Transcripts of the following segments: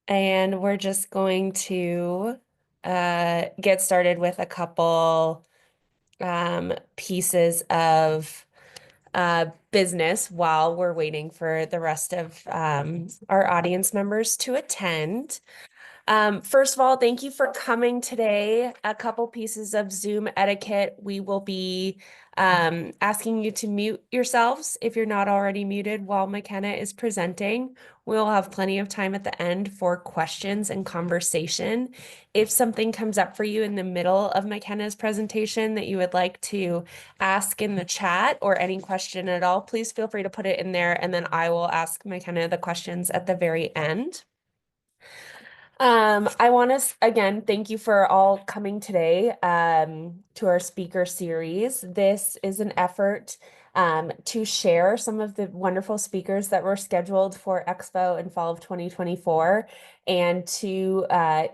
and we're just going to get started with a couple pieces of business while we're waiting for the rest of our audience members to attend. First of all, thank you for coming today. A couple pieces of Zoom etiquette. We will be asking you to mute yourselves if you're not already muted while Makenna is presenting. We'll have plenty of time at the end for questions and conversation. If something comes up for you in the middle of Makenna's presentation that you would like to ask in the chat or any question at all, please feel free to put it in there, and then I will ask Makenna the questions at the very end. I want to again thank you for all coming today to our speaker series. This is an effort to share some of the wonderful speakers that were scheduled for Expo in fall of 2024 and to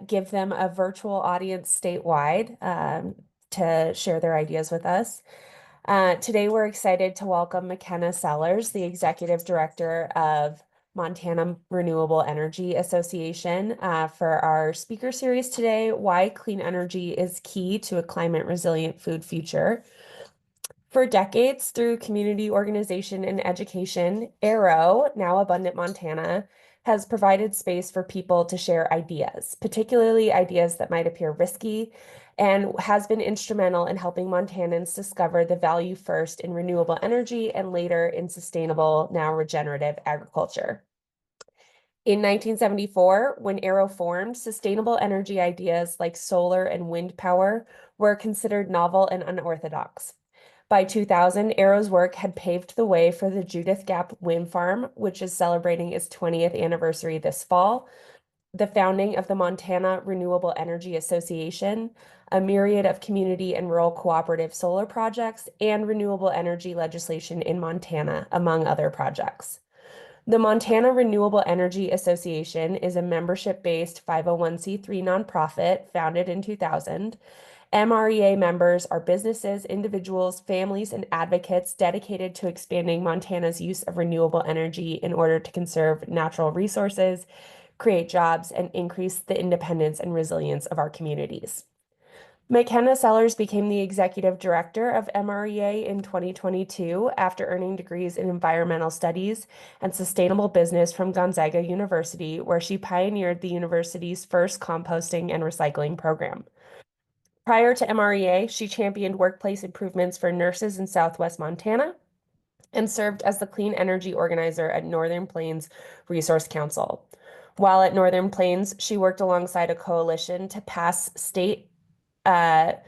give them a virtual audience statewide to share their ideas with us. Today, we're excited to welcome Makenna Sellers, the Executive Director of Montana Renewable Energy Association, for our speaker series today, Why Clean Energy is Key to a Climate Resilient Food Future. For decades, through community organization and education, Arrow, now Abundant Montana, has provided space for people to share ideas, particularly ideas that might appear risky, and has been instrumental in helping Montanans discover the value first in renewable energy and later in sustainable, now regenerative agriculture. In 1974, when Arrow formed, sustainable energy ideas like solar and wind power were considered novel and unorthodox. By 2000, Arrow's work had paved the way for the Judith Gap Wind Farm, which is celebrating its 20th anniversary this fall, the founding of the Montana Renewable Energy Association, a myriad of community and rural cooperative solar projects, and renewable energy legislation in Montana, among other projects. The Montana Renewable Energy Association is a membership-based 501c3 nonprofit founded in 2000. MREA members are businesses, individuals, families, and advocates dedicated to expanding Montana's use of renewable energy in order to conserve natural resources, create jobs, and increase the independence and resilience of our communities. Makenna Sellers became the executive director of MREA in 2022 after earning degrees in environmental studies and sustainable business from Gonzaga University, where she pioneered the university's first composting and recycling program. Prior to MREA, she championed workplace improvements for nurses in Southwest Montana and served as the clean energy organizer at Northern Plains Resource Council. While at Northern Plains, she worked alongside a coalition to pass state enabling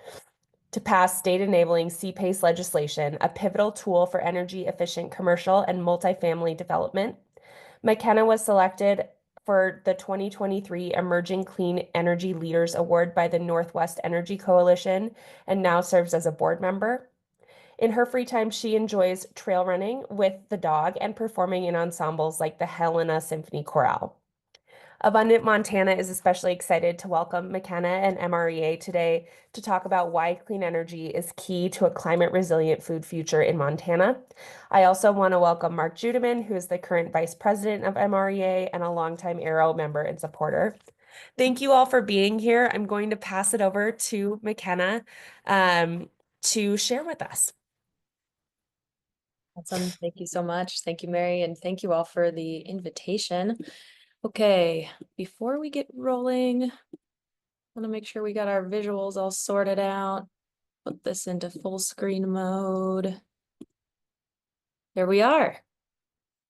CPACE legislation, a pivotal tool for energy efficient commercial and multifamily development. Makenna was selected for the 2023 Emerging Clean Energy Leaders Award by the Northwest Energy Coalition and now serves as a board member. In her free time, she enjoys trail running with the dog and performing in ensembles like the Helena Symphony Chorale. Abundant Montana is especially excited to welcome Makenna and MREA today to talk about why clean energy is key to a climate resilient food future in Montana. I also want to welcome Mark Judeman, who is the current vice president of MREA and a longtime Arrow member and supporter. Thank you all for being here. I'm going to pass it over to Makenna to share with us. Awesome. Thank you so much. Thank you, Mary, and thank you all for the invitation. Okay, before we get rolling, I want to make sure we got our visuals all sorted out. Put this into full screen mode. There we are.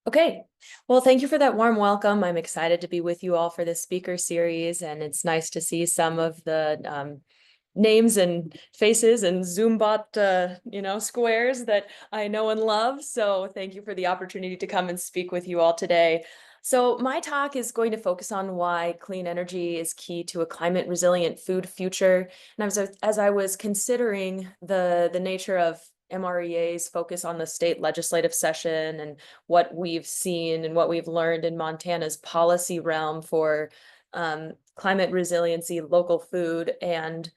Okay, well, thank you for that warm welcome. I'm excited to be with you all for this speaker series, and it's nice to see some of the names and faces and Zoombot, squares that I know and love. So thank you for the opportunity to come and speak with you all today. So my talk is going to focus on why clean energy is key to a climate resilient food future. And as I was considering the nature of MREA's focus on the state legislative session and what we've seen and what we've learned in Montana's policy realm for climate resiliency, local food, and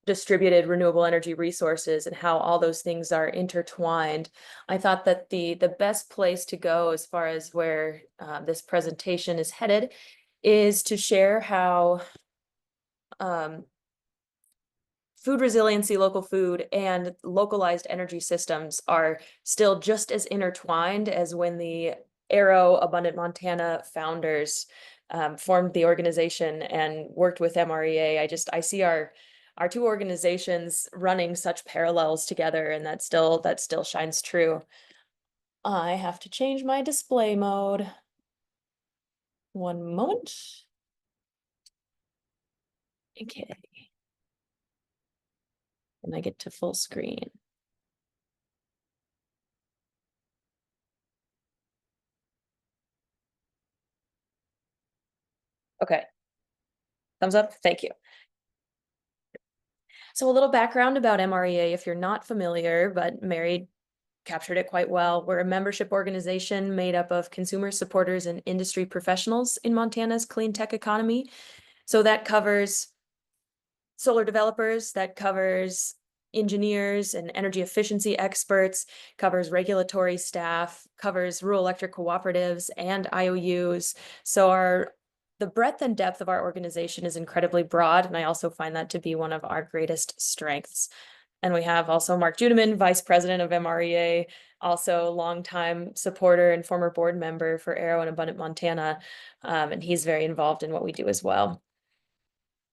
distributed renewable energy resources and how all those things are intertwined, I thought that the best place to go as far as where this presentation is headed is to share how food resiliency, local food, and localized energy systems are still just as intertwined as when the Arrow Abundant Montana founders formed the organization and worked with MREA. I see our two organizations running such parallels together, and that still shines true. I have to change my display mode. One moment. Okay. And I get to full screen. Okay. Thumbs up. Thank you. So a little background about MREA, if you're not familiar, but Mary captured it quite well. We're a membership organization made up of consumer supporters and industry professionals in Montana's clean tech economy. So that covers solar developers, that covers engineers and energy efficiency experts, covers regulatory staff, covers rural electric cooperatives and IOUs. So the breadth and depth of our organization is incredibly broad, and I also find that to be one of our greatest strengths. And we have also Mark Judeman, Vice President of MREA, also longtime supporter and former board member for Arrow and Abundant Montana, and he's very involved in what we do as well.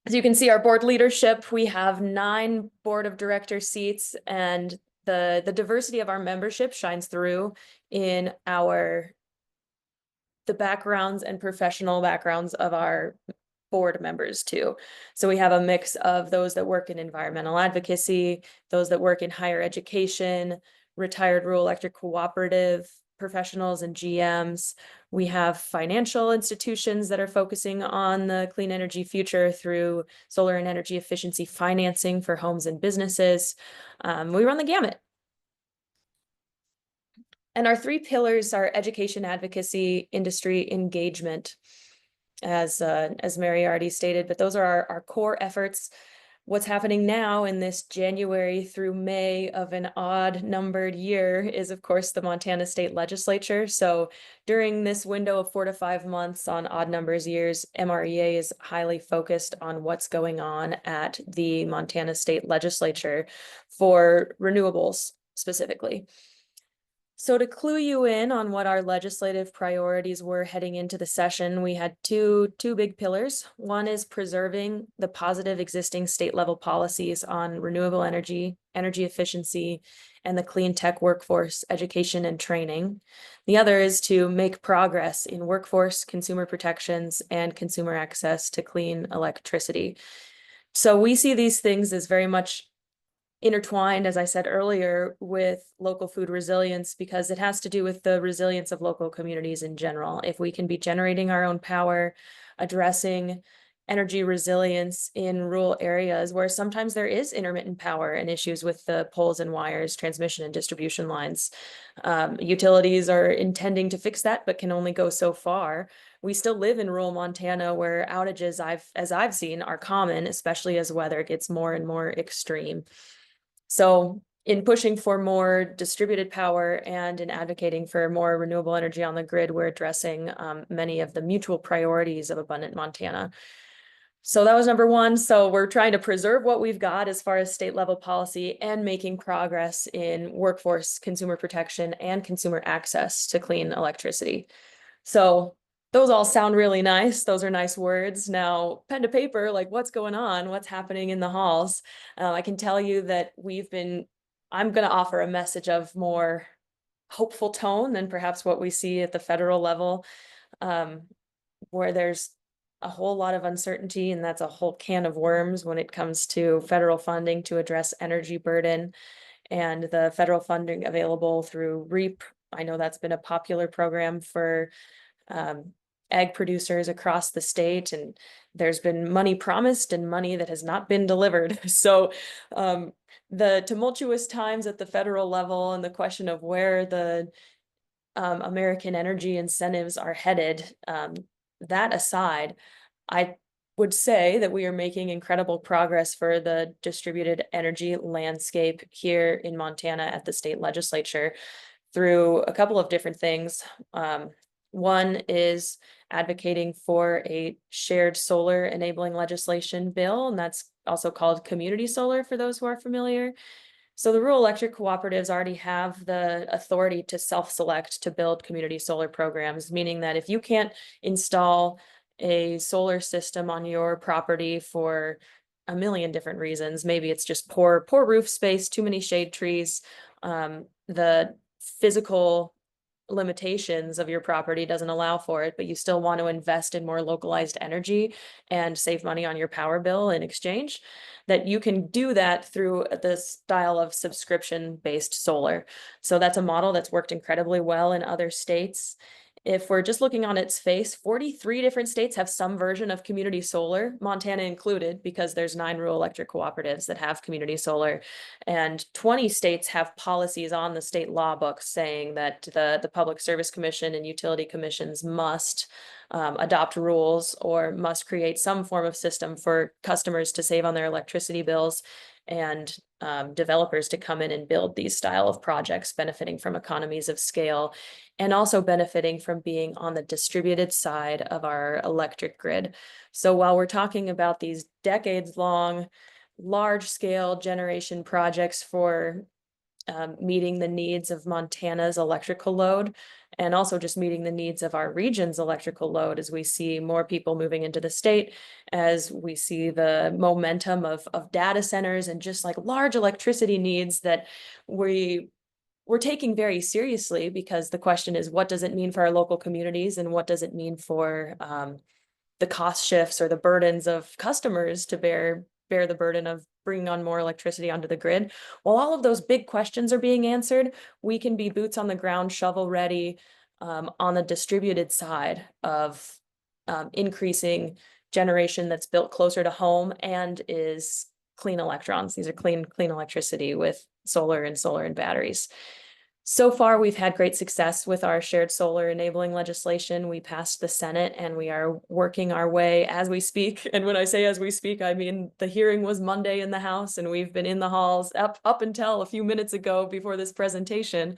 As you can see, our board leadership, we have 9 board of director seats, and the diversity of our membership shines through in the backgrounds and professional backgrounds of our board members too. So we have a mix of those that work in environmental advocacy, those that work in higher education, retired rural electric cooperative professionals and GMs. We have financial institutions that are focusing on the clean energy future through solar and energy efficiency financing for homes and businesses. We run the gamut. And our 3 pillars are education, advocacy, industry engagement, as Mary already stated, but those are our core efforts. What's happening now in this January through May of an odd numbered year is, of course, the Montana State Legislature. So during this window of 4 to 5 months on odd numbers years, MREA is highly focused on what's going on at the Montana State Legislature for renewables specifically. So to clue you in on what our legislative priorities were heading into the session, we had two big pillars. One is preserving the positive existing state level policies on renewable energy, energy efficiency, and the clean tech workforce education and training. The other is to make progress in workforce, consumer protections, and consumer access to clean electricity. So we see these things as very much intertwined, as I said earlier, with local food resilience, because it has to do with the resilience of local communities in general. If we can be generating our own power, addressing energy resilience in rural areas where sometimes there is intermittent power and issues with the poles and wires, transmission and distribution lines. Utilities are intending to fix that, but can only go so far. We still live in rural Montana where outages, as I've seen, are common, especially as weather gets more and more extreme. So in pushing for more distributed power and in advocating for more renewable energy on the grid, we're addressing many of the mutual priorities of Abundant Montana. So that was number 1. So we're trying to preserve what we've got as far as state level policy and making progress in workforce, consumer protection, and consumer access to clean electricity. So those all sound really nice. Those are nice words. Now, pen to paper, like what's going on? What's happening in the halls? I can tell you that I'm going to offer a message of more hopeful tone than perhaps what we see at the federal level, where there's a whole lot of uncertainty, and that's a whole can of worms when it comes to federal funding to address energy burden and the federal funding available through REAP. I know that's been a popular program for ag producers across the state, and there's been money promised and money that has not been delivered. So the tumultuous times at the federal level and the question of where the American energy incentives are headed, that aside, I would say that we are making incredible progress for the distributed energy landscape here in Montana at the state legislature through a couple of different things. One is advocating for a shared solar enabling legislation bill, and that's also called community solar for those who are familiar. So the rural electric cooperatives already have the authority to self-select to build community solar programs, meaning that if you can't install a solar system on your property for a million different reasons, maybe it's just poor roof space, too many shade trees, the physical limitations of your property doesn't allow for it, but you still want to invest in more localized energy and save money on your power bill in exchange, that you can do that through the style of subscription-based solar. So that's a model that's worked incredibly well in other states. If we're just looking on its face, 43 different states have some version of community solar, Montana included, because there's 9 rural electric cooperatives that have community solar. And 20 states have policies on the state law books saying that the Public Service Commission and utility commissions must adopt rules or must create some form of system for customers to save on their electricity bills and developers to come in and build these style of projects, benefiting from economies of scale and also benefiting from being on the distributed side of our electric grid. So while we're talking about these decades-long, large-scale generation projects for meeting the needs of Montana's electrical load, and also just meeting the needs of our region's electrical load as we see more people moving into the state, as we see the momentum of data centers and just like large electricity needs that we're taking very seriously, because the question is, what does it mean for our local communities, and what does it mean for the cost shifts or the burdens of customers to bear the burden of bringing on more electricity onto the grid? While all of those big questions are being answered, we can be boots on the ground, shovel ready, on the distributed side of increasing generation that's built closer to home and is clean electrons. These are clean electricity with solar and batteries. So far, we've had great success with our shared solar enabling legislation. We passed the Senate and we are working our way as we speak. And when I say as we speak, I mean the hearing was Monday in the House, and we've been in the halls up until a few minutes ago before this presentation,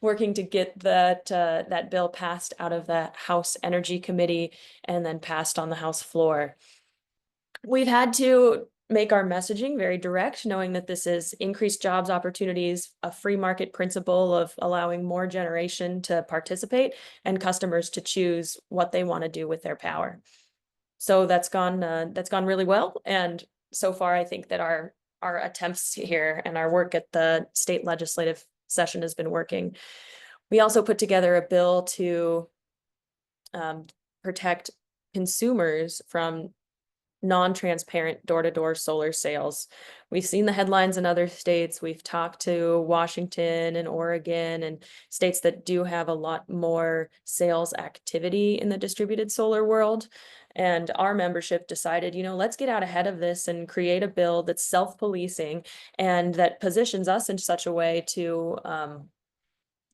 working to get that bill passed out of the House Energy Committee and then passed on the House floor. We've had to make our messaging very direct, knowing that this is increased jobs opportunities, a free market principle of allowing more generation to participate and customers to choose what they want to do with their power. So that's gone really well. And so far, I think that our attempts here and our work at the state legislative session has been working. We also put together a bill to protect consumers from non-transparent door-to-door solar sales. We've seen the headlines in other states. We've talked to Washington and Oregon and states that do have a lot more sales activity in the distributed solar world. And our membership decided, let's get out ahead of this and create a bill that's self-policing and that positions us in such a way to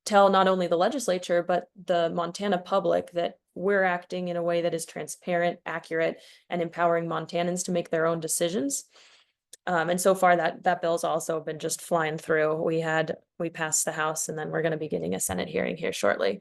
tell not only the legislature, but the Montana public that we're acting in a way that is transparent, accurate, and empowering Montanans to make their own decisions. And so far that bill's also been just flying through. We passed the House, and then we're going to be getting a Senate hearing here shortly.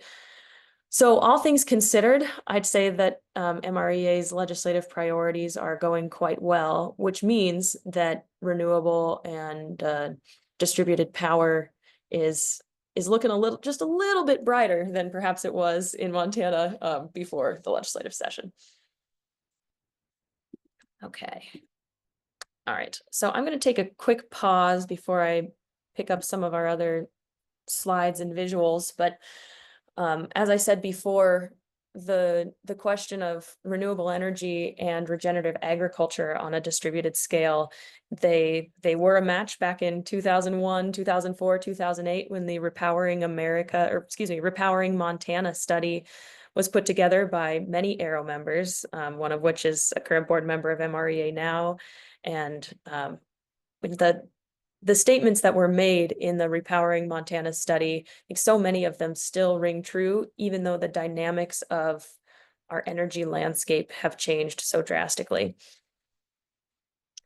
So all things considered, I'd say that MREA's legislative priorities are going quite well, which means that renewable and distributed power is looking just a little bit brighter than perhaps it was in Montana before the legislative session. Okay. All right. So I'm going to take a quick pause before I pick up some of our other slides and visuals. But as I said before, the question of renewable energy and regenerative agriculture on a distributed scale, they were a match back in 2001, 2004, 2008 when the Repowering Montana study was put together by many Arrow members, one of which is a current board member of MREA now. And the statements that were made in the Repowering Montana study, I think so many of them still ring true, even though the dynamics of our energy landscape have changed so drastically.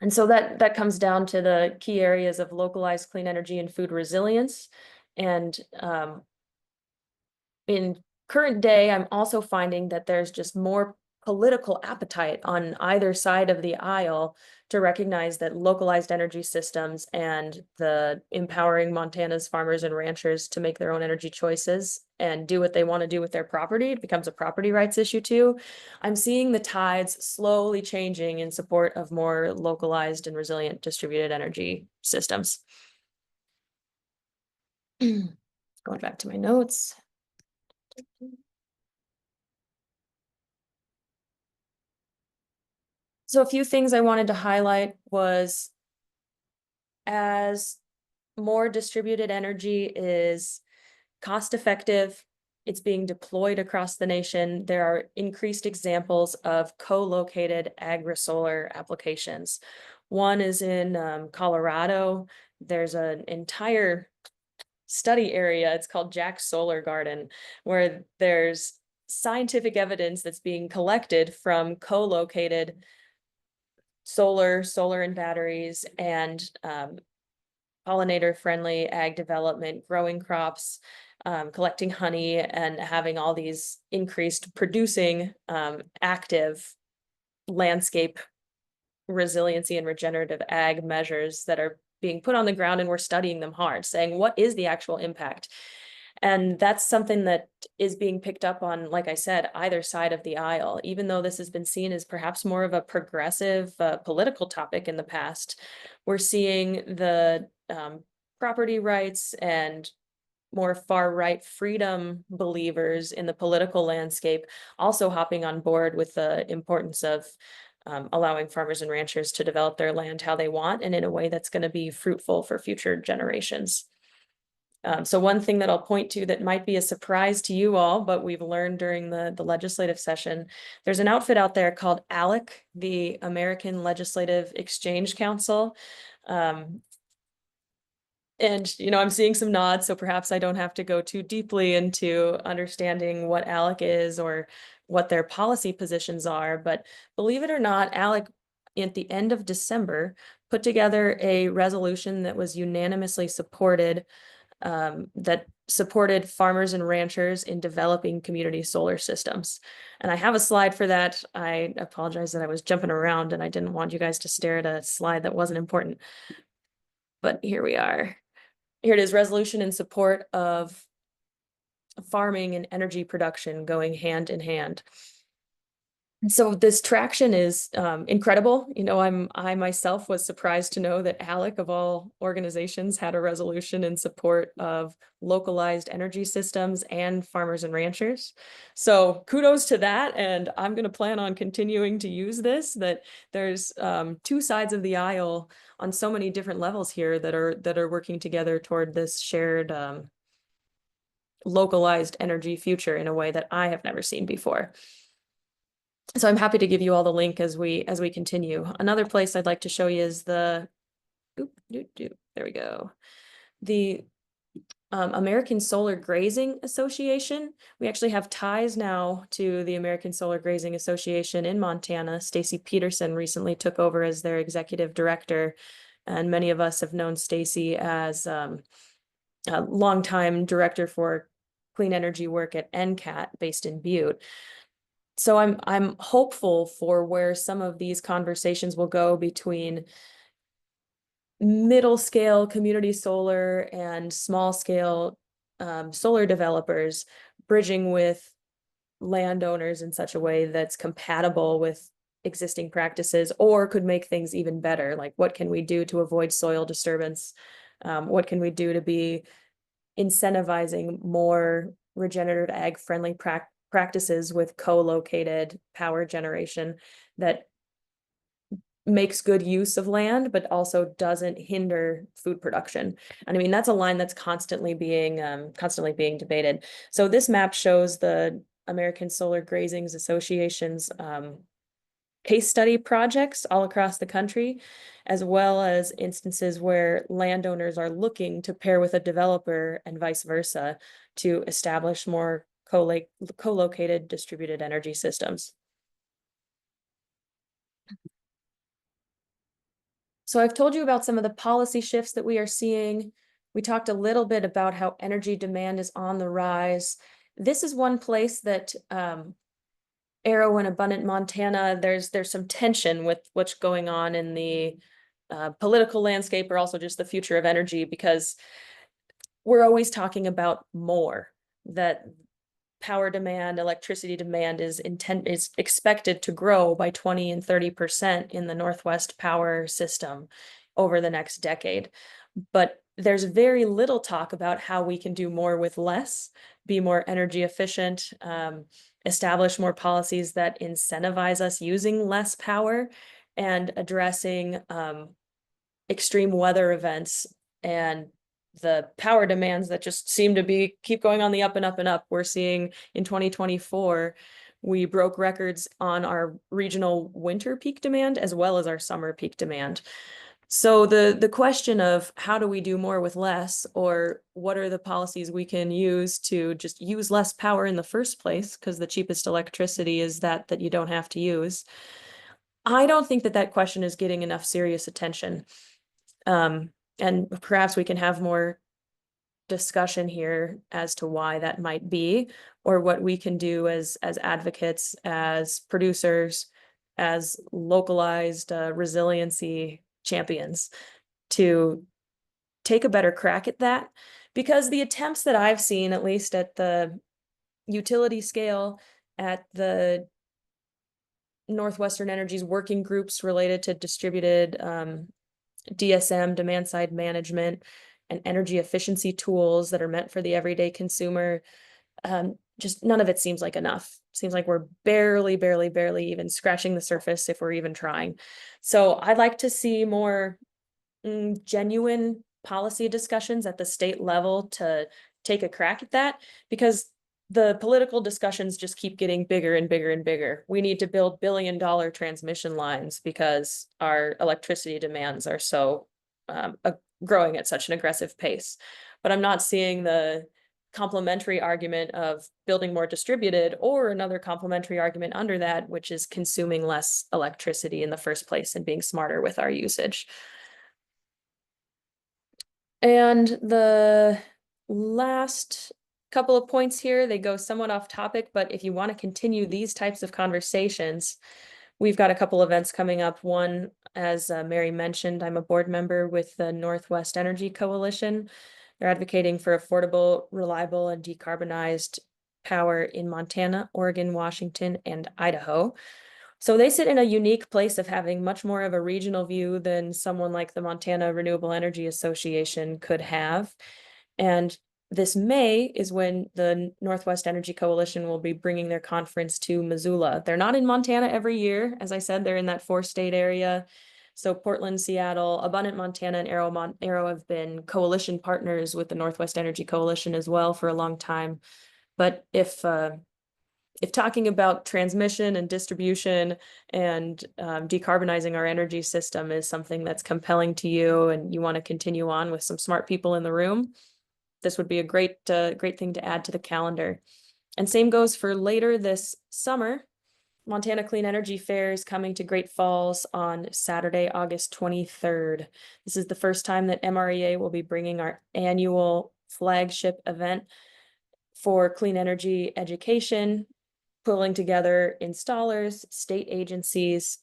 And so that comes down to the key areas of localized clean energy and food resilience. And in current day, I'm also finding that there's just more political appetite on either side of the aisle to recognize that localized energy systems and the empowering Montana's farmers and ranchers to make their own energy choices and do what they want to do with their property. It becomes a property rights issue too. I'm seeing the tides slowly changing in support of more localized and resilient distributed energy systems. Going back to my notes. So a few things I wanted to highlight was, as more distributed energy is cost effective, it's being deployed across the nation, there are increased examples of co-located agri-solar applications. One is in Colorado. There's an entire study area, it's called Jack's Solar Garden, where there's scientific evidence that's being collected from co-located solar and batteries, and pollinator-friendly ag development, growing crops, collecting honey, and having all these increased producing active landscape resiliency and regenerative ag measures that are being put on the ground, and we're studying them hard, saying what is the actual impact. And that's something that is being picked up on, like I said, either side of the aisle. Even though this has been seen as perhaps more of a progressive political topic in the past, we're seeing the property rights and more far-right freedom believers in the political landscape also hopping on board with the importance of allowing farmers and ranchers to develop their land how they want and in a way that's going to be fruitful for future generations. So one thing that I'll point to that might be a surprise to you all, but we've learned during the legislative session, there's an outfit out there called ALEC, the American Legislative Exchange Council. And, I'm seeing some nods, so perhaps I don't have to go too deeply into understanding what ALEC is or what their policy positions are. But believe it or not, ALEC, at the end of December, put together a resolution that was unanimously supported, that supported farmers and ranchers in developing community solar systems. And I have a slide for that. I apologize that I was jumping around and I didn't want you guys to stare at a slide that wasn't important. But here we are. Here it is, resolution in support of farming and energy production going hand in hand. So this traction is incredible. I myself was surprised to know that ALEC of all organizations had a resolution in support of localized energy systems and farmers and ranchers. So kudos to that. And I'm going to plan on continuing to use this, that there's two sides of the aisle on so many different levels here that are working together toward this shared localized energy future in a way that I have never seen before. So I'm happy to give you all the link as we continue. Another place I'd like to show you is the, there we go. The American Solar Grazing Association. We actually have ties now to the American Solar Grazing Association in Montana. Stacy Peterson recently took over as their executive director, and many of us have known Stacy as a longtime director for clean energy work at NCAT based in Butte. So I'm hopeful for where some of these conversations will go between middle scale community solar and small scale solar developers, bridging with landowners in such a way that's compatible with existing practices or could make things even better. Like, what can we do to avoid soil disturbance? What can we do to be incentivizing more regenerative ag friendly practices with co-located power generation that makes good use of land, but also doesn't hinder food production. And I mean, that's a line that's constantly being debated. So this map shows the American Solar Grazing Association's case study projects all across the country, as well as instances where landowners are looking to pair with a developer and vice versa to establish more co-located distributed energy systems. So I've told you about some of the policy shifts that we are seeing. We talked a little bit about how energy demand is on the rise. this is one place that Arrow and Abundant Montana, there's some tension with what's going on in the political landscape, or also just the future of energy, because we're always talking about more, that power demand, electricity demand is expected to grow by 20 and 30% in the Northwest power system over the next decade. But there's very little talk about how we can do more with less, be more energy efficient, establish more policies that incentivize us using less power, and addressing extreme weather events and the power demands that just seem to keep going on the up and up and up. We're seeing in 2024, we broke records on our regional winter peak demand as well as our summer peak demand. So the question of how do we do more with less, or what are the policies we can use to just use less power in the first place, because the cheapest electricity is that you don't have to use. I don't think that question is getting enough serious attention. And perhaps we can have more discussion here as to why that might be, or what we can do as advocates, as producers, as localized resiliency champions to take a better crack at that. Because the attempts that I've seen, at least at the utility scale, at the Northwestern Energy's working groups related to distributed DSM, demand side management, and energy efficiency tools that are meant for the everyday consumer, just none of it seems like enough. Seems like we're barely even scratching the surface, if we're even trying. So I'd like to see more genuine policy discussions at the state level to take a crack at that, because the political discussions just keep getting bigger and bigger and bigger. We need to build billion-dollar transmission lines because our electricity demands are so growing at such an aggressive pace. But I'm not seeing the complementary argument of building more distributed, or another complementary argument under that, which is consuming less electricity in the first place and being smarter with our usage. And the last couple of points here, they go somewhat off topic, but if you want to continue these types of conversations, we've got a couple events coming up. One, as Mary mentioned, I'm a board member with the Northwest Energy Coalition. They're advocating for affordable, reliable, and decarbonized power in Montana, Oregon, Washington, and Idaho. So they sit in a unique place of having much more of a regional view than someone like the Montana Renewable Energy Association could have. And this May is when the Northwest Energy Coalition will be bringing their conference to Missoula. They're not in Montana every year. As I said, they're in that 4-state area. So Portland, Seattle, Abundant Montana, and Arrow have been coalition partners with the Northwest Energy Coalition as well for a long time. But if talking about transmission and distribution and decarbonizing our energy system is something that's compelling to you, and you want to continue on with some smart people in the room, this would be a great thing to add to the calendar. And same goes for later this summer. Montana Clean Energy Fair is coming to Great Falls on Saturday, August 23rd. This is the first time that MREA will be bringing our annual flagship event for clean energy education, pulling together installers, state agencies,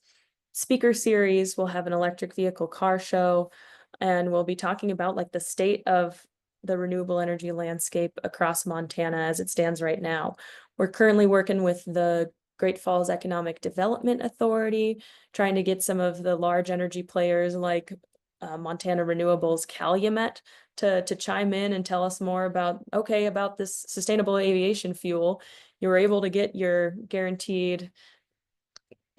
speaker series. We'll have an electric vehicle car show, and we'll be talking about like the state of the renewable energy landscape across Montana as it stands right now. We're currently working with the Great Falls Economic Development Authority, trying to get some of the large energy players like Montana Renewables, Calumet, to chime in and tell us more about this sustainable aviation fuel. You were able to get your guaranteed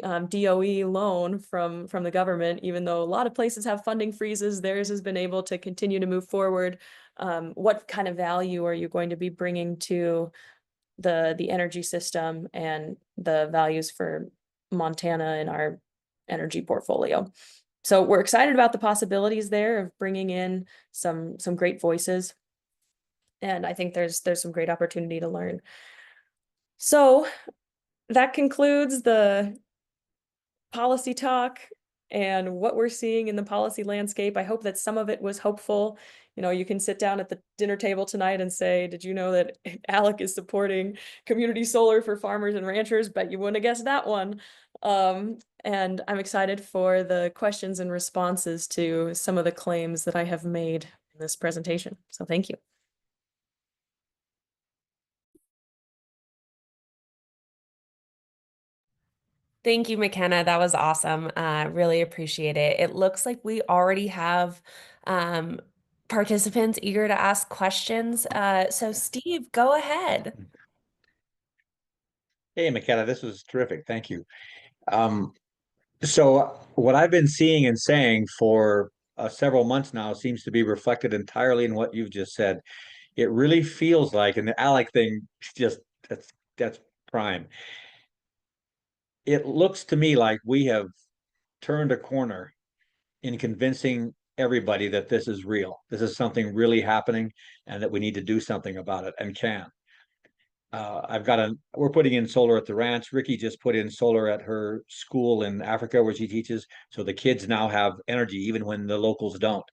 DOE loan from the government, even though a lot of places have funding freezes. Theirs has been able to continue to move forward. What kind of value are you going to be bringing to the energy system and the values for Montana in our energy portfolio? So we're excited about the possibilities there of bringing in some great voices. And I think there's some great opportunity to learn. So that concludes the policy talk and what we're seeing in the policy landscape. I hope that some of it was hopeful. You can sit down at the dinner table tonight and say, did you know that Alec is supporting community solar for farmers and ranchers? Bet you wouldn't have guessed that one. And I'm excited for the questions and responses to some of the claims that I have made in this presentation. So thank you. Thank you, McKenna. That was awesome. Really appreciate it. It looks like we already have um, participants eager to ask questions. So Steve, go ahead. Hey, McKenna, this was terrific. Thank you. Um, so what I've been seeing and saying for several months now seems to be reflected entirely in what you've just said. It really feels like, and the Alec thing, just that's prime. It looks to me like we have turned a corner in convincing everybody that this is real. This is something really happening, and that we need to do something about it and can. We're putting in solar at the ranch. Ricky just put in solar at her school in Africa where she teaches. So the kids now have energy even when the locals don't.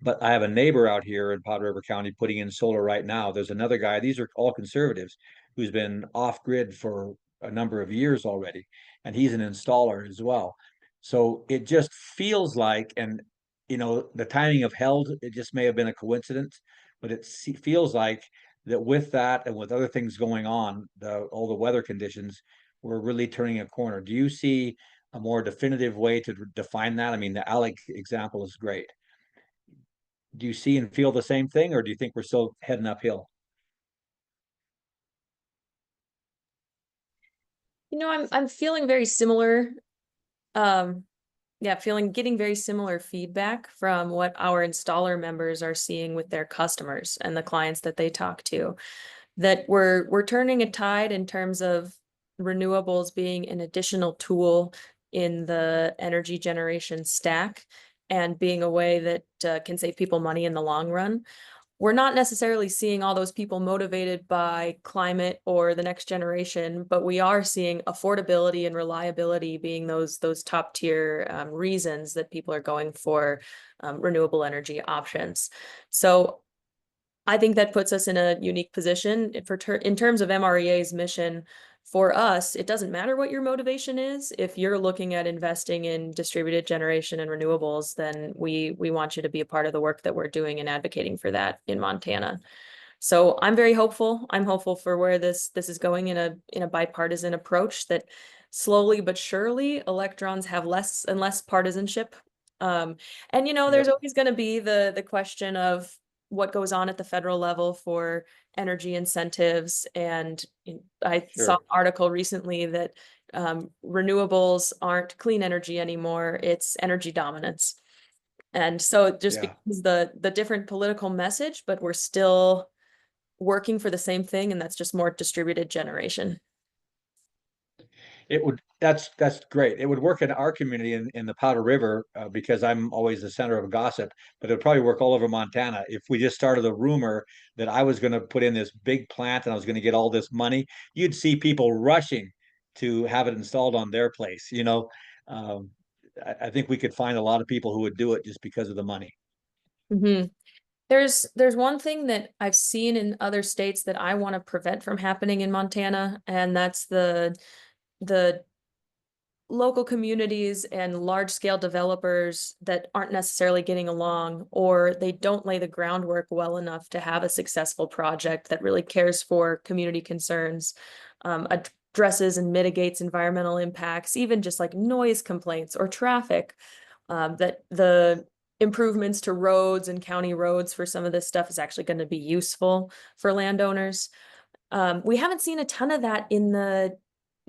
But I have a neighbor out here in Powder River County putting in solar right now. There's another guy, these are all conservatives, who's been off grid for a number of years already. And he's an installer as well. So it just feels like, and the timing of held, it just may have been a coincidence, but it feels like that with that and with other things going on, all the weather conditions, we're really turning a corner. Do you see a more definitive way to define that? I mean, the Alec example is great. Do you see and feel the same thing, or do you think we're still heading uphill? I'm feeling very similar. Um, yeah, getting very similar feedback from what our installer members are seeing with their customers and the clients that they talk to. That we're turning a tide in terms of renewables being an additional tool in the energy generation stack and being a way that can save people money in the long run. We're not necessarily seeing all those people motivated by climate or the next generation, but we are seeing affordability and reliability being those top tier reasons that people are going for renewable energy options. So I think that puts us in a unique position in terms of MREA's mission. For us, it doesn't matter what your motivation is. If you're looking at investing in distributed generation and renewables, then we want you to be a part of the work that we're doing and advocating for that in Montana. So I'm very hopeful. I'm hopeful for where this is going in a bipartisan approach that slowly but surely electrons have less and less partisanship. And there's Yep. always going to be the question of what goes on at the federal level for energy incentives. And I saw an Sure. article recently that renewables aren't clean energy anymore, it's energy dominance. And so it just Yeah. becomes the different political message, but we're still working for the same thing, and that's just more distributed generation. It would, that's great. It would work in our community in the Powder River because I'm always the center of gossip, but it would probably work all over Montana if we just started a rumor that I was going to put in this big plant and I was going to get all this money. You'd see people rushing to have it installed on their place. Um, I think we could find a lot of people who would do it just because of the money. Mm-hmm. There's one thing that I've seen in other states that I want to prevent from happening in Montana, and that's the local communities and large scale developers that aren't necessarily getting along, or they don't lay the groundwork well enough to have a successful project that really cares for community concerns, addresses and mitigates environmental impacts, even just like noise complaints or traffic, that the improvements to roads and county roads for some of this stuff is actually going to be useful for landowners. We haven't seen a ton of that in the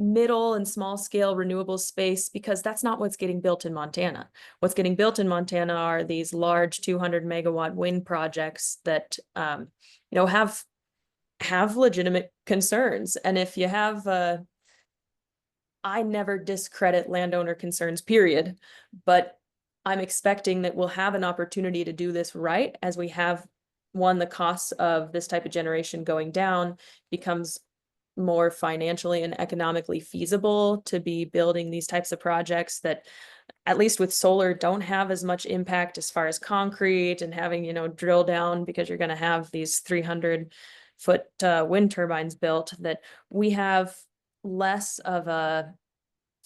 middle and small scale renewables space because that's not what's getting built in Montana. What's getting built in Montana are these large 200 megawatt wind projects that have legitimate concerns. And if you have I never discredit landowner concerns, period, but I'm expecting that we'll have an opportunity to do this right as we have the costs of this type of generation going down becomes more financially and economically feasible to be building these types of projects that, at least with solar, don't have as much impact as far as concrete and having, drill down, because you're going to have these 300-foot wind turbines built, that we have less of a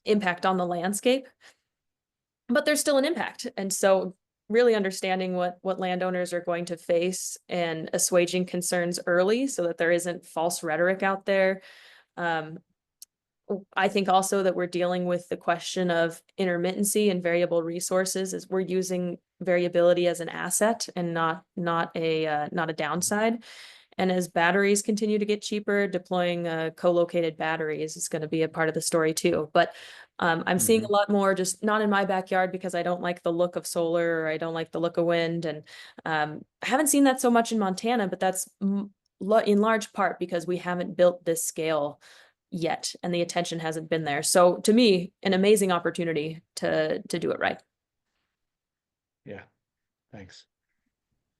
impact on the landscape, but there's still an impact. And so really understanding what landowners are going to face and assuaging concerns early so that there isn't false rhetoric out there. I think also that we're dealing with the question of intermittency and variable resources, as we're using variability as an asset and not a downside. And as batteries continue to get cheaper, deploying co-located batteries is going to be a part of the story too. But I'm seeing a lot more, just not in my backyard because I don't like the look of solar, or I don't like the look of wind. And I haven't seen that so much in Montana, but that's in large part because we haven't built this scale yet and the attention hasn't been there. So to me, an amazing opportunity to do it right. Yeah, thanks.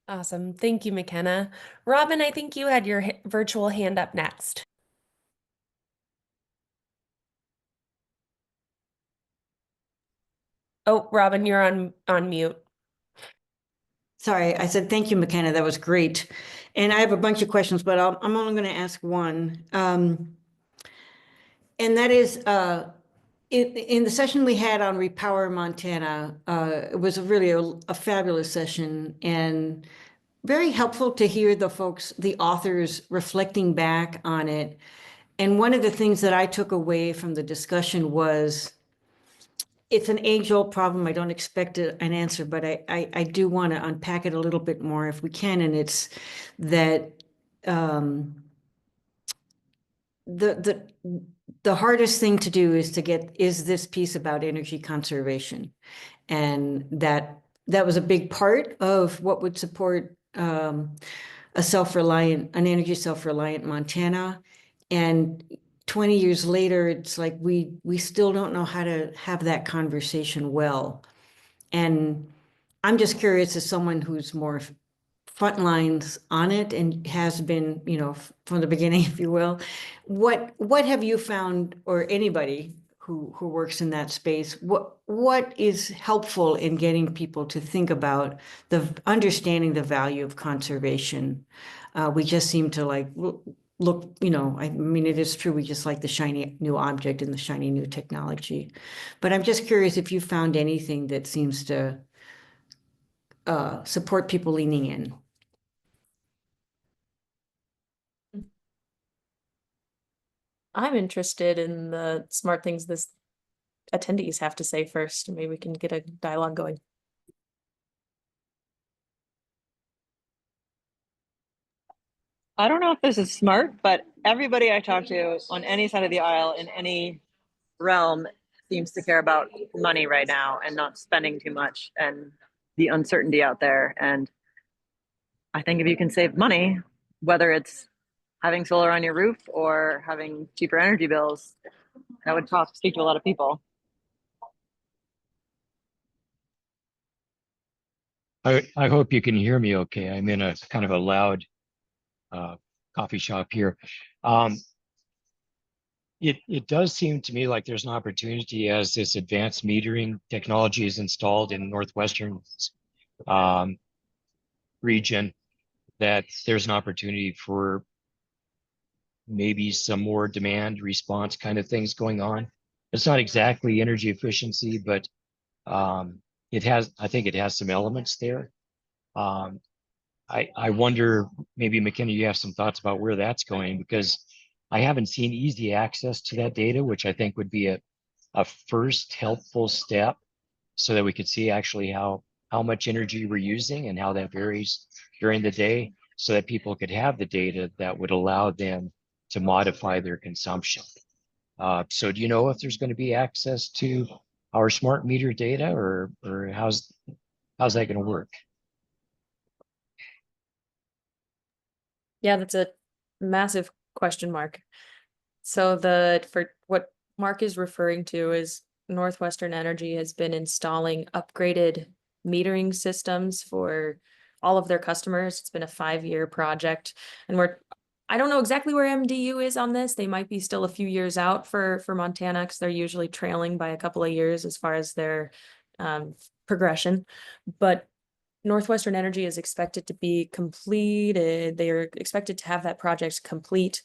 Awesome. Thank you, Makenna. Robin, I think you had your virtual hand up next. Oh, Robin, you're on mute. Sorry, I said thank you, Makenna. That was great. And I have a bunch of questions, but I'm only going to ask one. And that is, in the session we had on Repower Montana, it was really a fabulous session and very helpful to hear the authors reflecting back on it. And one of the things that I took away from the discussion was, it's an age-old problem. I don't expect an answer, but I do want to unpack it a little bit more if we can. And it's that the hardest thing to do is to get this piece about energy conservation, and that was a big part of what would support an energy self-reliant Montana. And 20 years later, it's like we still don't know how to have that conversation well. And I'm just curious, as someone who's more front lines on it and has been, from the beginning, if you will, what have you found, or anybody who works in that space, what is helpful in getting people to think about understanding the value of conservation? We just seem to look, I mean, it is true, we just like the shiny new object and the shiny new technology. But I'm just curious if you found anything that seems to support people leaning in. I'm interested in the smart things this attendees have to say first. Maybe we can get a dialogue going. I don't know if this is smart, but everybody I talk to on any side of the aisle in any realm seems to care about money right now and not spending too much and the uncertainty out there. And I think if you can save money, whether it's having solar on your roof or having cheaper energy bills, that would speak to a lot of people. I hope you can hear me okay. I'm in a kind of a loud coffee shop here. It does seem to me like there's an opportunity as this advanced metering technology is installed in northwestern region, that there's an opportunity for maybe some more demand response kind of things going on. It's not exactly energy efficiency, but I think it has some elements there. I wonder, maybe Makenna, you have some thoughts about where that's going, because I haven't seen easy access to that data, which I think would be a first helpful step so that we could see actually how much energy we're using and how that varies during the day, so that people could have the data that would allow them to modify their consumption. So do you know if there's going to be access to our smart meter data, or how's that going to work? Yeah, that's a massive question mark. So for what Mark is referring to is Northwestern Energy has been installing upgraded metering systems for all of their customers. It's been a 5-year project, and I don't know exactly where MDU is on this. They might be still a few years out for Montana because they're usually trailing by a couple of years as far as their progression. But Northwestern Energy is expected to be completed. They are expected to have that project complete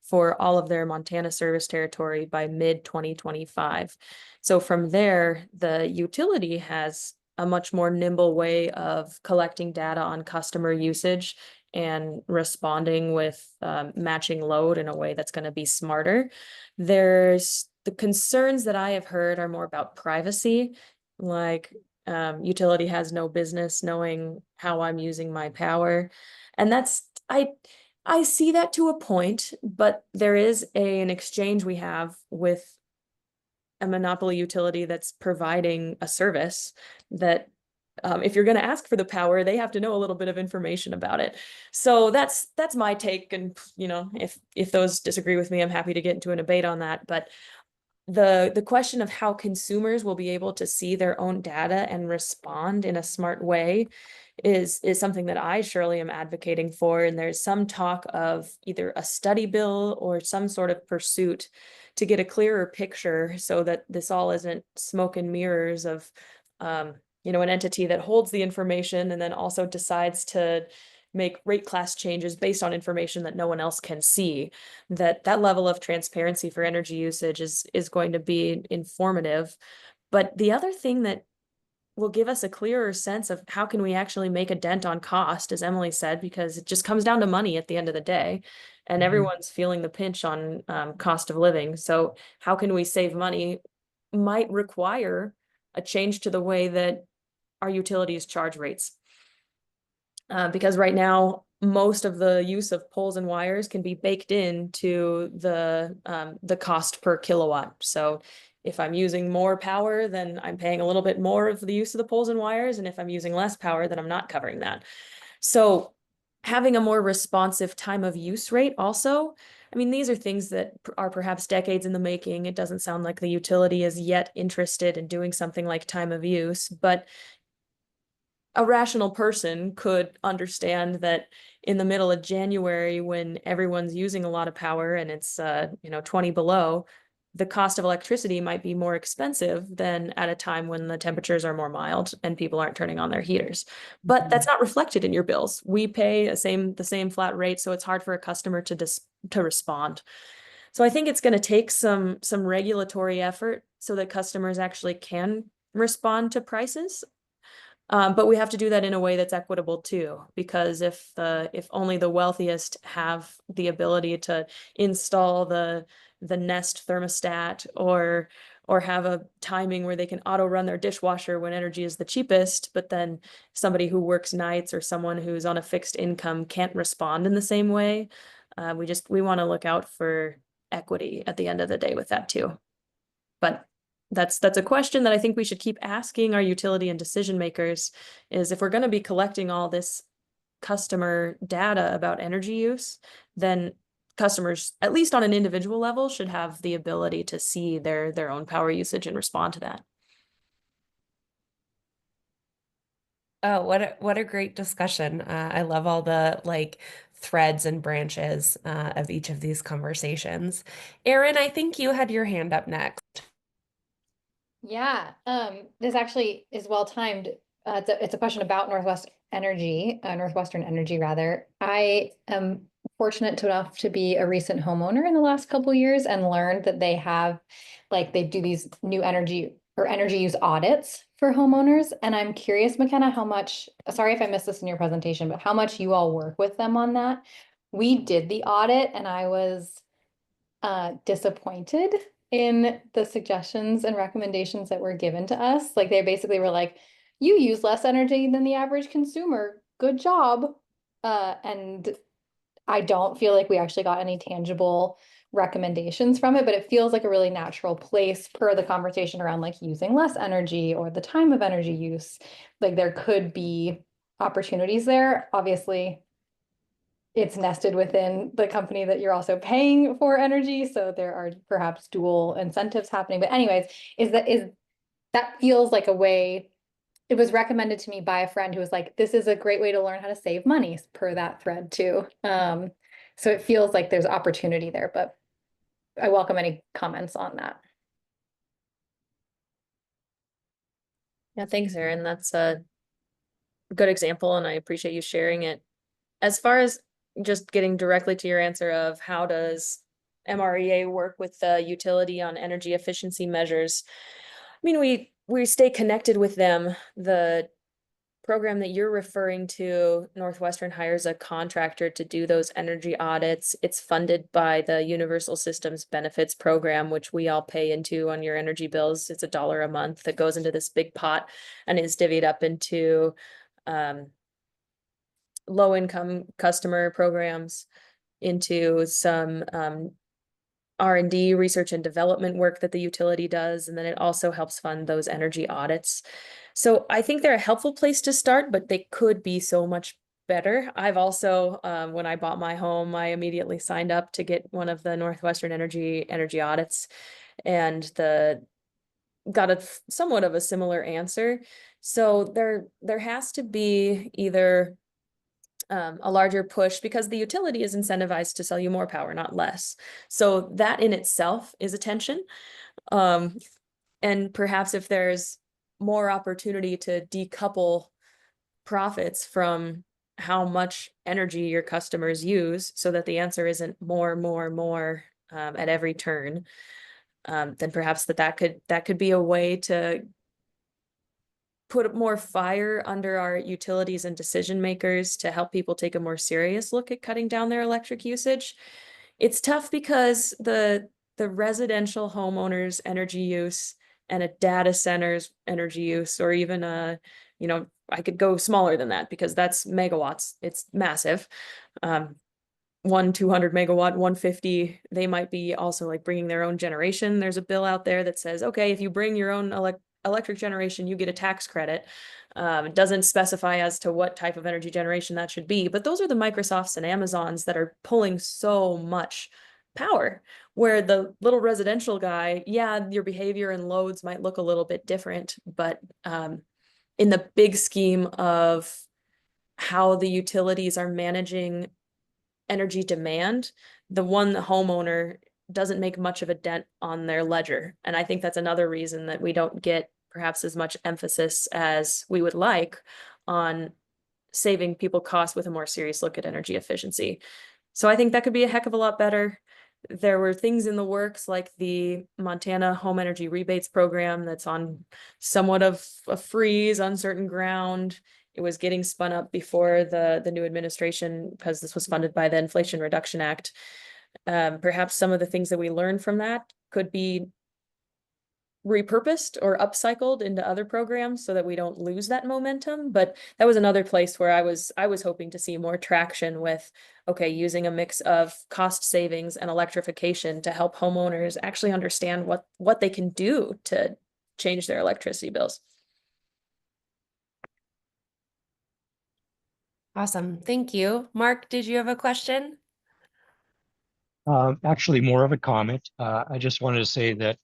for all of their Montana service territory by mid-2025. So from there, the utility has a much more nimble way of collecting data on customer usage and responding with matching load in a way that's going to be smarter. There's the concerns that I have heard are more about privacy, like utility has no business knowing how I'm using my power. And that's, I see that to a point, but there is an exchange we have with a monopoly utility that's providing a service that if you're going to ask for the power, they have to know a little bit of information about it. So that's my take. And if those disagree with me, I'm happy to get into a debate on that. But the question of how consumers will be able to see their own data and respond in a smart way is something that I surely am advocating for. And there's some talk of either a study bill or some sort of pursuit to get a clearer picture so that this all isn't smoke and mirrors of an entity that holds the information and then also decides to make rate class changes based on information that no one else can see. That level of transparency for energy usage is going to be informative. But the other thing that will give us a clearer sense of how can we actually make a dent on cost, as Emily said, because it just comes down to money at the end of the day, and everyone's feeling the pinch on cost of living. So how can we save money might require a change to the way that our utilities charge rates. Because right now, most of the use of poles and wires can be baked into the cost per kilowatt. So if I'm using more power, then I'm paying a little bit more of the use of the poles and wires. And if I'm using less power, then I'm not covering that. So having a more responsive time of use rate also, I mean, these are things that are perhaps decades in the making. It doesn't sound like the utility is yet interested in doing something like time of use, but a rational person could understand that in the middle of January, when everyone's using a lot of power and it's 20 below, the cost of electricity might be more expensive than at a time when the temperatures are more mild and people aren't turning on their heaters. But that's not reflected in your bills. We pay the same flat rate, so it's hard for a customer to respond. So I think it's going to take some regulatory effort so that customers actually can respond to prices. But we have to do that in a way that's equitable too, because if only the wealthiest have the ability to install the Nest thermostat or have a timing where they can auto run their dishwasher when energy is the cheapest, but then somebody who works nights or someone who's on a fixed income can't respond in the same way. We want to look out for equity at the end of the day with that too. But that's a question that I think we should keep asking our utility and decision makers, is if we're going to be collecting all this customer data about energy use, then customers, at least on an individual level, should have the ability to see their own power usage and respond to that. Oh, what a great discussion. I love all the threads and branches of each of these conversations. Erin, I think you had your hand up next. Yeah, this actually is well timed. It's a question about Northwestern Energy rather. I am fortunate enough to be a recent homeowner in the last couple of years and learned that they have, they do these new energy use audits for homeowners. And I'm curious, Makenna, how much, sorry if I missed this in your presentation, but how much you all work with them on that. We did the audit and I was disappointed in the suggestions and recommendations that were given to us. They basically were like, you use less energy than the average consumer. Good job. And I don't feel like we actually got any tangible recommendations from it, but it feels like a really natural place per the conversation around using less energy or the time of energy use. There could be opportunities there. Obviously, it's nested within the company that you're also paying for energy. So there are perhaps dual incentives happening. But anyways, that feels like a way. It was recommended to me by a friend who was like, this is a great way to learn how to save money per that thread too. So it feels like there's opportunity there, but I welcome any comments on that. Yeah, thanks, Erin. That's a good example, and I appreciate you sharing it. As far as just getting directly to your answer of how does MREA work with the utility on energy efficiency measures? I mean, we stay connected with them. The program that you're referring to, Northwestern hires a contractor to do those energy audits. It's funded by the Universal Systems Benefits Program, which we all pay into on your energy bills. It's $1 a month that goes into this big pot and is divvied up into low income customer programs, into some R&D, research and development work that the utility does, and then it also helps fund those energy audits. So I think they're a helpful place to start, but they could be so much better. I've also, when I bought my home, I immediately signed up to get one of the Northwestern energy audits, and got a somewhat of a similar answer. So there has to be either a larger push, because the utility is incentivized to sell you more power, not less. So that in itself is a tension. And perhaps if there's more opportunity to decouple profits from how much energy your customers use, so that the answer isn't more, at every turn, then perhaps that could be a way to put more fire under our utilities and decision makers to help people take a more serious look at cutting down their electric usage. It's tough because the residential homeowners' energy use and a data center's energy use, or even I could go smaller than that because that's megawatts. It's massive. 200 megawatt, 150, they might be also like bringing their own generation. There's a bill out there that says, okay, if you bring your own electric generation, you get a tax credit. It doesn't specify as to what type of energy generation that should be, but those are the Microsofts and Amazons that are pulling so much power, where the little residential guy, yeah, your behavior and loads might look a little bit different, but in the big scheme of how the utilities are managing energy demand, the homeowner doesn't make much of a dent on their ledger. And I think that's another reason that we don't get perhaps as much emphasis as we would like on saving people costs with a more serious look at energy efficiency. So I think that could be a heck of a lot better. There were things in the works like the Montana Home Energy Rebates Program that's on somewhat of a freeze, uncertain ground. It was getting spun up before the new administration, because this was funded by the Inflation Reduction Act. Perhaps some of the things that we learned from that could be repurposed or upcycled into other programs so that we don't lose that momentum. But that was another place where I was hoping to see more traction with, okay, using a mix of cost savings and electrification to help homeowners actually understand what they can do to change their electricity bills. Awesome. Thank you. Mark, did you have a question? Actually, more of a comment. I just wanted to say that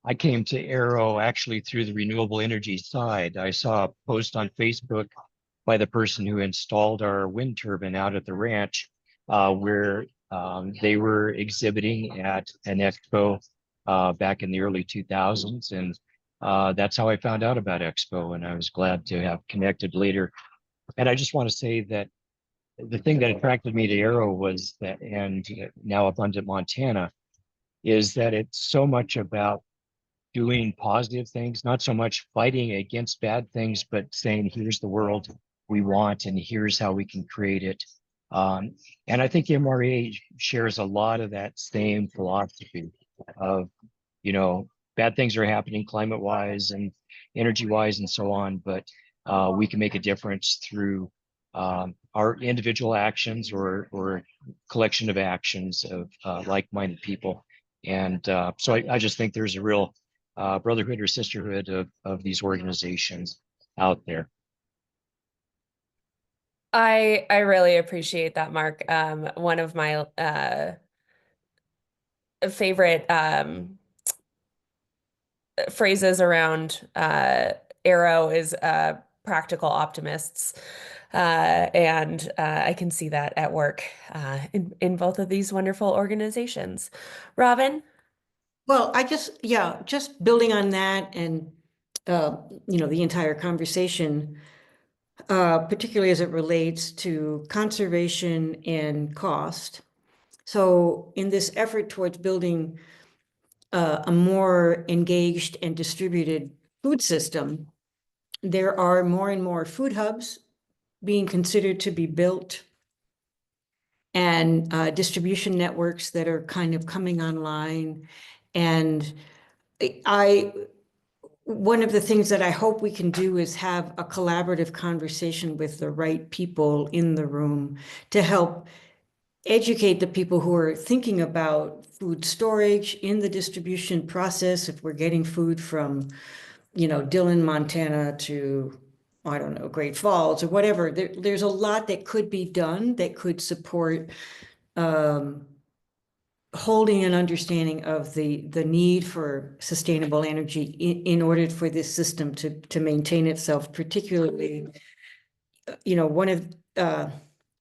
I came to Arrow actually through the renewable energy side. I saw a post on Facebook by the person who installed our wind turbine out at the ranch, where they were exhibiting at an expo back in the early 2000s. And that's how I found out about Expo, and I was glad to have connected later. And I just want to say that the thing that attracted me to Arrow was that, and now Abundant Montana, is that it's so much about doing positive things, not so much fighting against bad things, but saying, here's the world we want and here's how we can create it. And I think MREA shares a lot of that same philosophy of, bad things are happening climate wise and energy wise and so on, but we can make a difference through our individual actions or collection of actions of like-minded people. And so I just think there's a real brotherhood or sisterhood of these organizations out there. I really appreciate that, Mark. One of my favorite phrases around Arrow is practical optimists. And I can see that at work in both of these wonderful organizations. Robin? Well, just building on that and, the entire conversation, particularly as it relates to conservation and cost. So in this effort towards building a more engaged and distributed food system, there are more and more food hubs being considered to be built, and distribution networks that are kind of coming online. And one of the things that I hope we can do is have a collaborative conversation with the right people in the room to help educate the people who are thinking about food storage in the distribution process. If we're getting food from, Dillon, Montana to, I don't know, Great Falls or whatever, there's a lot that could be done that could support holding an understanding of the need for sustainable energy in order for this system to maintain itself, particularly, one of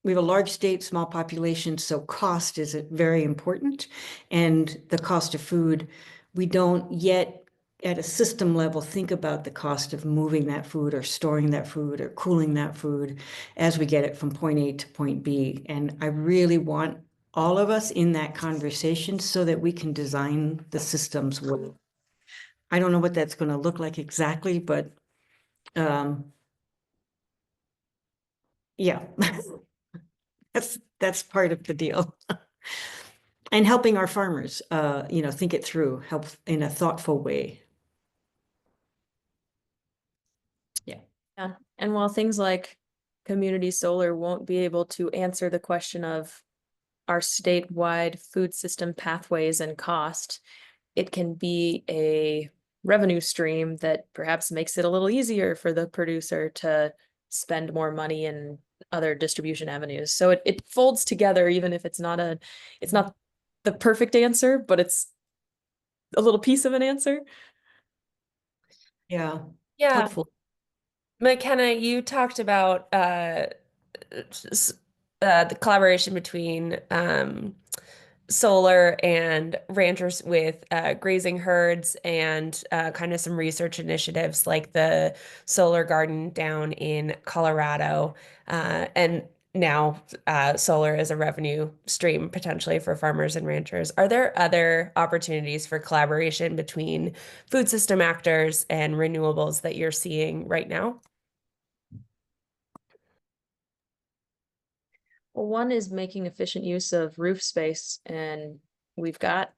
we have a large state, small population, so cost is very important. And the cost of food, we don't yet at a system level think about the cost of moving that food or storing that food or cooling that food as we get it from point A to point B. And I really want all of us in that conversation so that we can design the systems well. I don't know what that's going to look like exactly, but yeah, that's part of the deal. And helping our farmers, think it through, help in a thoughtful way. Yeah, and while things like community solar won't be able to answer the question of our statewide food system pathways and cost, it can be a revenue stream that perhaps makes it a little easier for the producer to spend more money in other distribution avenues. So it folds together, even if it's not the perfect answer, but it's a little piece of an answer. Yeah. Yeah. Helpful. Makenna, you talked about the collaboration between solar and ranchers with grazing herds and kind of some research initiatives like the solar garden down in Colorado. And now solar is a revenue stream potentially for farmers and ranchers. Are there other opportunities for collaboration between food system actors and renewables that you're seeing right now? Well, one is making efficient use of roof space, and we've got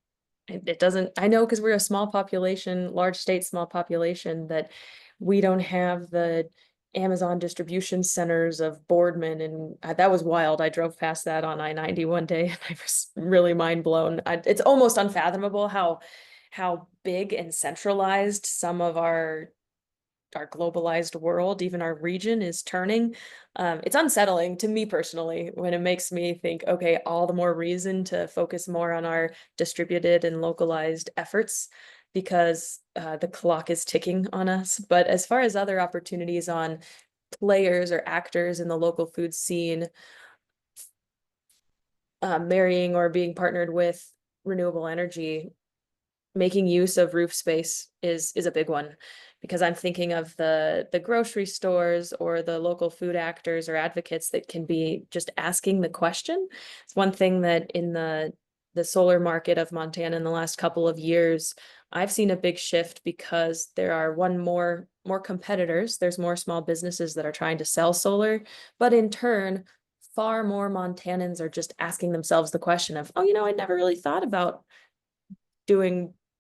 it doesn't, I know because we're a small population, large state, small population, that we don't have the Amazon distribution centers of Boardman, and that was wild. I drove past that on I-90 one day and I was really mind blown. It's almost unfathomable how big and centralized some of our globalized world, even our region, is turning. It's unsettling to me personally when it makes me think, okay, all the more reason to focus more on our distributed and localized efforts, because the clock is ticking on us. But as far as other opportunities on players or actors in the local food scene, marrying or being partnered with renewable energy, making use of roof space is a big one, because I'm thinking of the grocery stores or the local food actors or advocates that can be just asking the question. It's one thing that in the solar market of Montana in the last couple of years, I've seen a big shift because there are more competitors. There's more small businesses that are trying to sell solar, but in turn, far more Montanans are just asking themselves the question of, oh, I never really thought about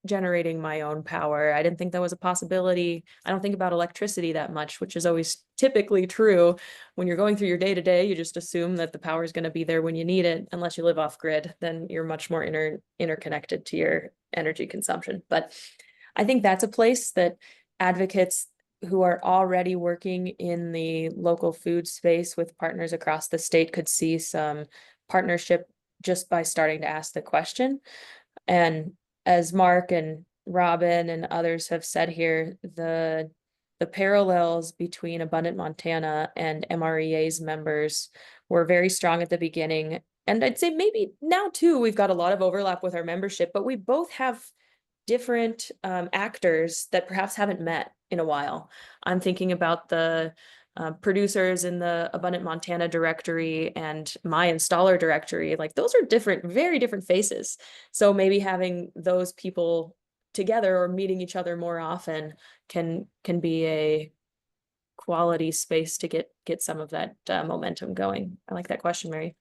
generating my own power. I didn't think that was a possibility. I don't think about electricity that much, which is always typically true. When you're going through your day to day, you just assume that the power is going to be there when you need it. Unless you live off grid, then you're much more interconnected to your energy consumption. But I think that's a place that advocates who are already working in the local food space with partners across the state could see some partnership just by starting to ask the question. And as Mark and Robin and others have said here, the the parallels between Abundant Montana and MREA's members were very strong at the beginning. And I'd say maybe now too, we've got a lot of overlap with our membership, but we both have different actors that perhaps haven't met in a while. I'm thinking about the producers in the Abundant Montana directory and my installer directory. Like those are different, very different faces. So maybe having those people together or meeting each other more often can be a quality space to get some of that momentum going. I like that question, Mary.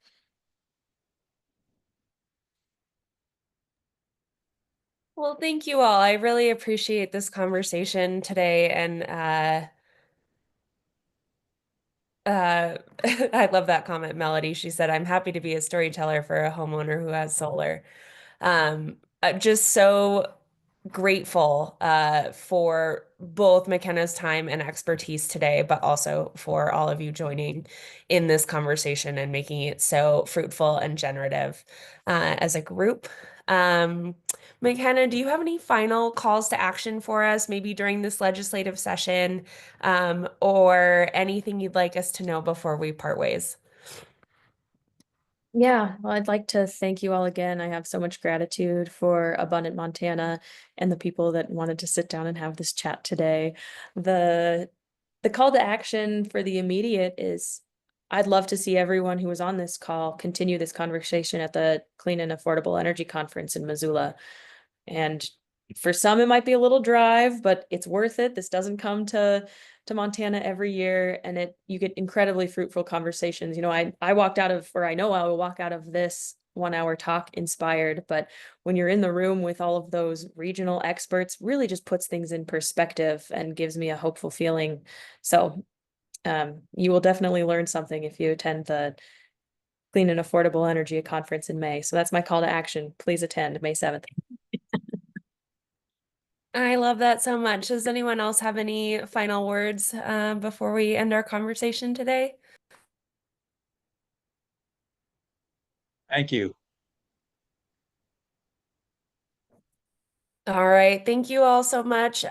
Well, thank you all. I really appreciate this conversation today, and I love that comment, Melody. She said, "I'm happy to be a storyteller for a homeowner who has solar." I'm just so grateful for both Makenna's time and expertise today, but also for all of you joining in this conversation and making it so fruitful and generative as a group. Makenna, do you have any final calls to action for us, maybe during this legislative session, or anything you'd like us to know before we part ways? Yeah, well, I'd like to thank you all again. I have so much gratitude for Abundant Montana and the people that wanted to sit down and have this chat today. The call to action for the immediate is I'd love to see everyone who was on this call continue this conversation at the Clean and Affordable Energy Conference in Missoula. And for some, it might be a little drive, but it's worth it. This doesn't come to Montana every year, and you get incredibly fruitful conversations. You know, I walked out of, or I know I will walk out of this 1 hour talk inspired, but when you're in the room with all of those regional experts, really just puts things in perspective and gives me a hopeful feeling. So you will definitely learn something if you attend the Clean and Affordable Energy Conference in May. So that's my call to action. Please attend May 7th. I love that so much. Does anyone else have any final words before we end our conversation today? Thank you. All right. Thank you all so much.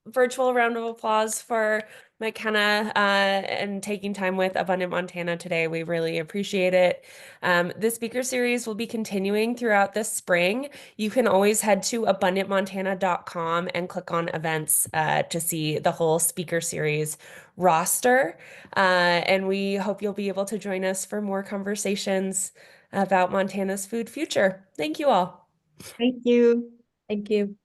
Virtual round of applause for Makenna and taking time with Abundant Montana today. We really appreciate it. The speaker series will be continuing throughout this spring. You can always head to abundantmontana.com and click on events to see the whole speaker series roster. And we hope you'll be able to join us for more conversations about Montana's food future. Thank you all. Thank you. Thank you.